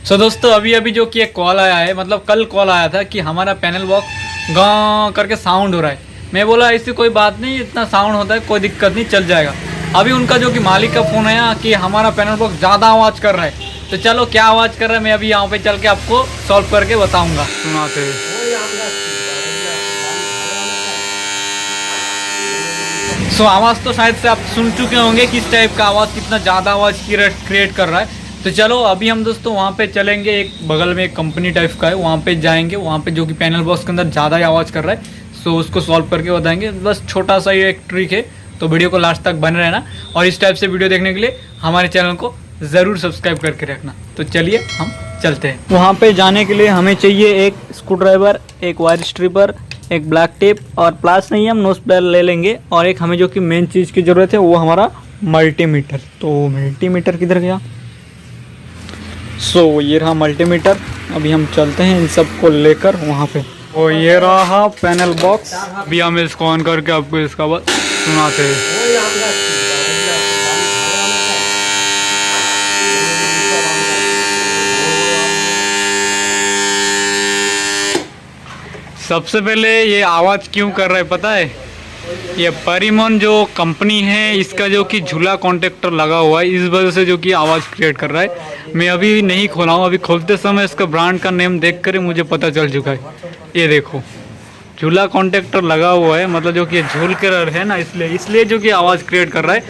सो दोस्तों अभी अभी जो कि एक कॉल आया है, मतलब कल कॉल आया था कि हमारा पैनल बॉक्स गाँव करके साउंड हो रहा है। मैं बोला ऐसी कोई बात नहीं, इतना साउंड होता है कोई दिक्कत नहीं, चल जाएगा। अभी उनका जो कि मालिक का फ़ोन आया कि हमारा पैनल बॉक्स ज़्यादा आवाज़ कर रहा है। तो चलो क्या आवाज़ कर रहा है मैं अभी यहाँ पे चल के आपको सॉल्व करके बताऊँगा। सुनाते सो आवाज़ तो शायद से आप सुन चुके होंगे किस टाइप का आवाज़, कितना ज़्यादा आवाज़ क्रिएट कर रहा है। तो चलो अभी हम दोस्तों वहाँ पे चलेंगे, एक बगल में एक कंपनी टाइप का है, वहाँ पे जाएंगे, वहाँ पे जो कि पैनल बॉक्स के अंदर ज़्यादा ही आवाज़ कर रहा है। सो उसको सॉल्व करके बताएंगे। बस छोटा सा ये एक ट्रिक है, तो वीडियो को लास्ट तक बने रहना और इस टाइप से वीडियो देखने के लिए हमारे चैनल को ज़रूर सब्सक्राइब करके रखना। तो चलिए हम चलते हैं। वहाँ पे जाने के लिए हमें चाहिए एक स्क्रू ड्राइवर, एक वायर स्ट्रिपर, एक ब्लैक टेप और प्लास नहीं हम नोज प्लेयर ले लेंगे, और एक हमें जो कि मेन चीज़ की ज़रूरत है वो हमारा मल्टीमीटर। तो मल्टीमीटर किधर गया? सो ये रहा मल्टीमीटर। अभी हम चलते हैं इन सब को लेकर वहाँ पे। तो ये रहा पैनल बॉक्स। अभी हम इसको ऑन करके आपको इसका बात सुनाते हैं। सबसे पहले ये आवाज़ क्यों कर रहा है पता है? ये परिमन जो कंपनी है इसका जो कि झूला कॉन्टेक्टर लगा हुआ है, इस वजह से जो कि आवाज़ क्रिएट कर रहा है। मैं अभी नहीं खोला हूँ, अभी खोलते समय इसका ब्रांड का नेम देख कर मुझे पता चल चुका है। ये देखो झूला कॉन्टेक्टर लगा हुआ है, मतलब जो कि झूल के है ना, इसलिए जो कि आवाज़ क्रिएट कर रहा है।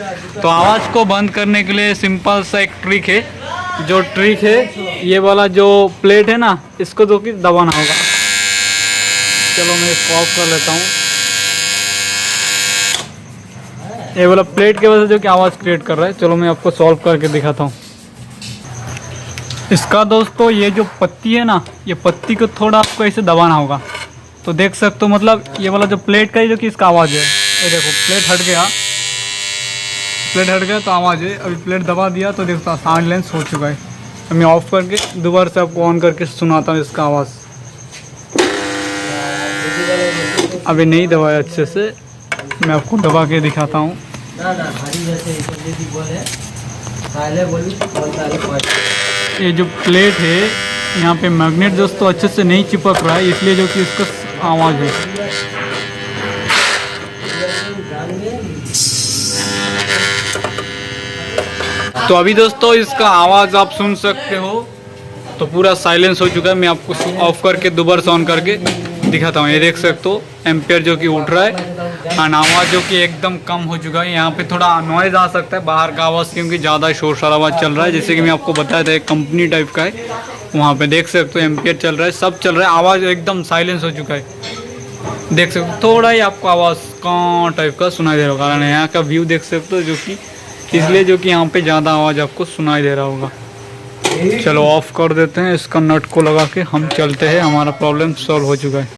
तो आवाज़ को बंद करने के लिए सिंपल सा एक ट्रिक है। जो ट्रिक है ये वाला जो प्लेट है ना, इसको जो कि दबाना होगा। चलो मैं इसको ऑफ कर लेता हूँ। ये वाला प्लेट की वजह से जो कि आवाज़ क्रिएट कर रहा है। चलो मैं आपको सॉल्व करके दिखाता हूँ। इसका दोस्तों ये जो पत्ती है ना, ये पत्ती को थोड़ा आपको ऐसे दबाना होगा। तो देख सकते हो, मतलब ये वाला जो प्लेट का है जो कि इसका आवाज़ है, ये देखो प्लेट हट गया तो आवाज़ है। अभी प्लेट दबा दिया तो देखो साउंड लेंस हो चुका है। तो मैं ऑफ करके दोबारा से आपको ऑन करके सुनाता हूँ इसका आवाज़। अभी नहीं दबाया अच्छे से, मैं आपको दबा के दिखाता हूँ। ये जो प्लेट है यहाँ पे मैग्नेट दोस्तों अच्छे से नहीं चिपक रहा है, इसलिए जो कि इसका आवाज़ है। तो अभी दोस्तों इसका आवाज़ आप सुन सकते हो। तो पूरा साइलेंस हो चुका है। मैं आपको ऑफ करके दोबारा से ऑन करके दिखाता हूँ। ये देख सकते हो एम्पियर जो कि उठ रहा है और आवाज़ जो कि एकदम कम हो चुका है। यहाँ पे थोड़ा नॉइज़ आ सकता है बाहर का आवाज़, क्योंकि ज़्यादा शोर शराबा चल रहा है। जैसे कि मैं आपको बताया था एक कंपनी टाइप का है, वहाँ पे देख सकते हो एम्पियर चल रहा है, सब चल रहा है। आवाज़ एकदम साइलेंस हो चुका है। देख सकते हो थोड़ा ही आपको आवाज़ कौन टाइप का सुनाई दे रहा होगा। कारण यहाँ का व्यू देख सकते हो जो कि इसलिए जो कि यहाँ पे ज़्यादा आवाज़ आपको सुनाई दे रहा होगा। चलो ऑफ कर देते हैं इसका नट को लगा के, हम चलते हैं। हमारा प्रॉब्लम सॉल्व हो चुका है।